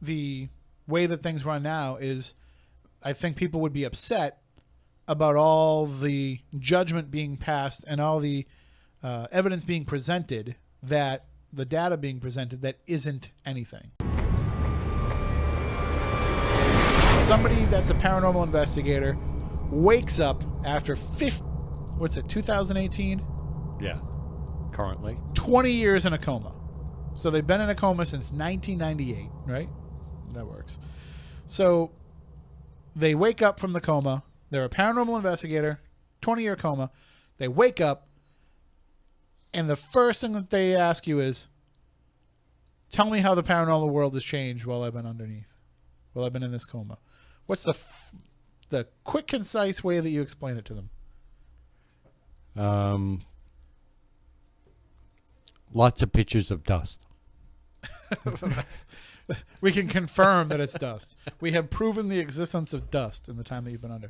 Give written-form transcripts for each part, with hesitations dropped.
the way that things run now is I think people would be upset about all the judgment being passed and all the evidence being presented, that the data being presented that isn't anything. Somebody that's a paranormal investigator wakes up after 2018? Yeah, currently. 20 years in a coma. So they've been in a coma since 1998, right? That works. So they wake up from the coma. They're a paranormal investigator, 20-year coma. They wake up, and the first thing that they ask you is, tell me how the paranormal world has changed while I've been in this coma. What's the quick, concise way that you explain it to them? Lots of pictures of dust. We can confirm that it's dust. We have proven the existence of dust in the time that you've been under.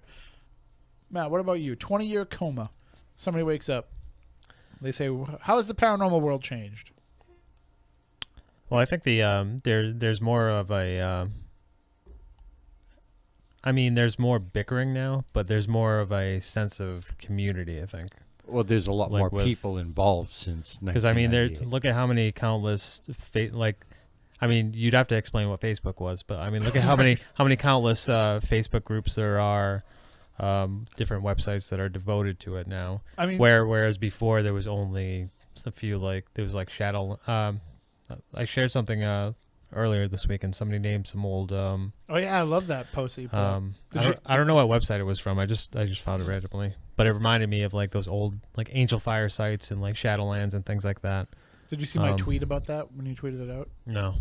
Matt, what about you? 20-year coma. Somebody wakes up. They say, how has the paranormal world changed? Well, I think there's more of a... there's more bickering now, but there's more of a sense of community, I think. Well, there's a lot more people involved since 1998. Because, look at how many countless... you'd have to explain what Facebook was, but, look at how many countless Facebook groups there are, different websites that are devoted to it now. Whereas before there was only a few, there was, Shadow... I shared something earlier this week, and somebody named some old... oh, yeah, I love that post that you put up. I don't know what website it was from. I just found it randomly. But it reminded me of, those old, Angel Fire sites and, Shadowlands and things like that. Did you see my tweet about that when you tweeted it out? No.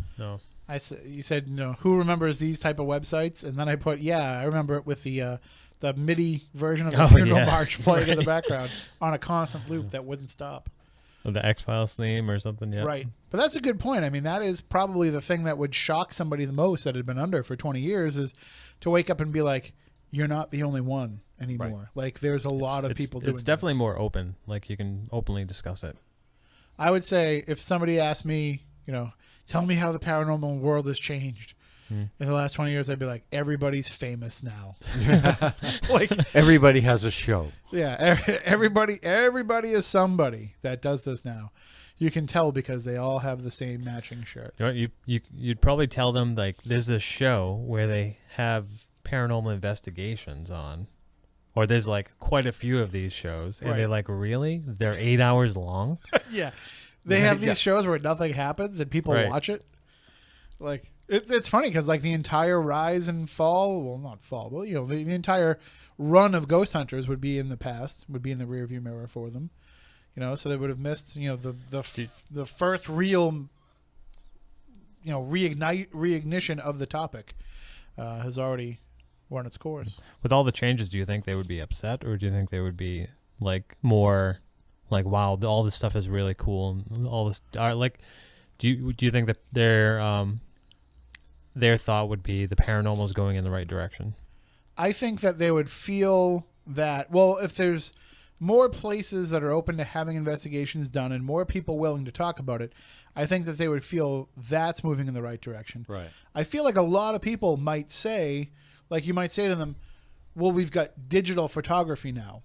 You said, who remembers these type of websites? And then I put, I remember it with the MIDI version of the funeral march playing in the background on a constant loop that wouldn't stop. Or the X-Files theme or something, yeah. Right. But that's a good point. That is probably the thing that would shock somebody the most that had been under for 20 years is to wake up and be like, you're not the only one anymore. Right. There's a lot of people doing this. It's definitely more open. You can openly discuss it. I would say if somebody asked me, tell me how the paranormal world has changed in the last 20 years, I'd be like, everybody's famous now. Everybody has a show. Yeah, everybody is somebody that does this now. You can tell because they all have the same matching shirts. You'd probably tell them there's a show where they have paranormal investigations on. Or there's quite a few of these shows, and they're really? They're 8 hours long? Yeah. They have these shows where nothing happens and people watch it. It's funny because the entire rise and fall, well, not fall, but the entire run of Ghost Hunters would be in the past, would be in the rearview mirror for them. So they would have missed, the first real, reignition of the topic has already run its course. With all the changes, do you think they would be upset, or do you think they would be more wow, all this stuff is really cool and all this do you think that their thought would be the paranormal is going in the right direction? I think that they would feel that, if there's more places that are open to having investigations done and more people willing to talk about it, I think that they would feel that's moving in the right direction. Right. I feel like a lot of people might say, you might say to them, well, we've got digital photography now.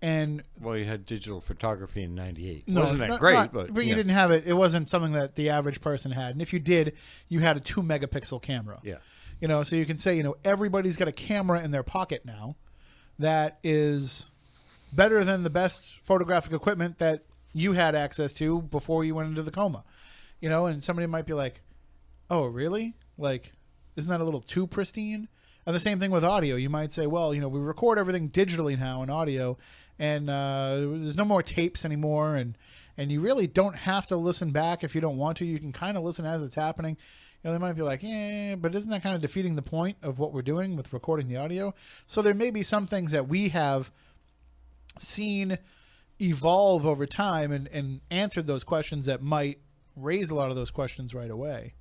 And you had digital photography in 98. No, wasn't that great? But you didn't have it. It wasn't something that the average person had. And if you did, you had a 2-megapixel camera. Yeah. So you can say, everybody's got a camera in their pocket now that is better than the best photographic equipment that you had access to before you went into the coma. And somebody might be like, oh, really? Isn't that a little too pristine? And the same thing with audio. You might say, well, we record everything digitally now in audio, and there's no more tapes anymore, and you really don't have to listen back if you don't want to. You can kind of listen as it's happening. They might be like, but isn't that kind of defeating the point of what we're doing with recording the audio? So there may be some things that we have seen evolve over time and answered those questions that might raise a lot of those questions right away.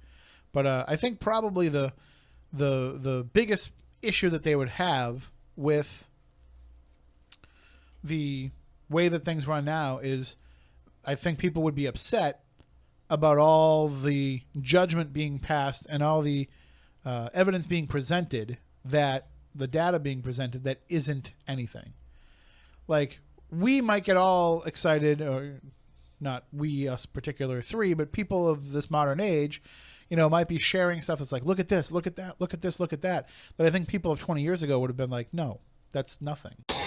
But I think probably the biggest issue that they would have with the way that things run now is I think people would be upset about all the judgment being passed and all the evidence being presented, that the data being presented that isn't anything. Like, we might get all excited, or not we, us particular three, but people of this modern age, you know, might be sharing stuff that's like, look at this, look at that, look at this, look at that. That I think people of 20 years ago would have been like, no, that's nothing.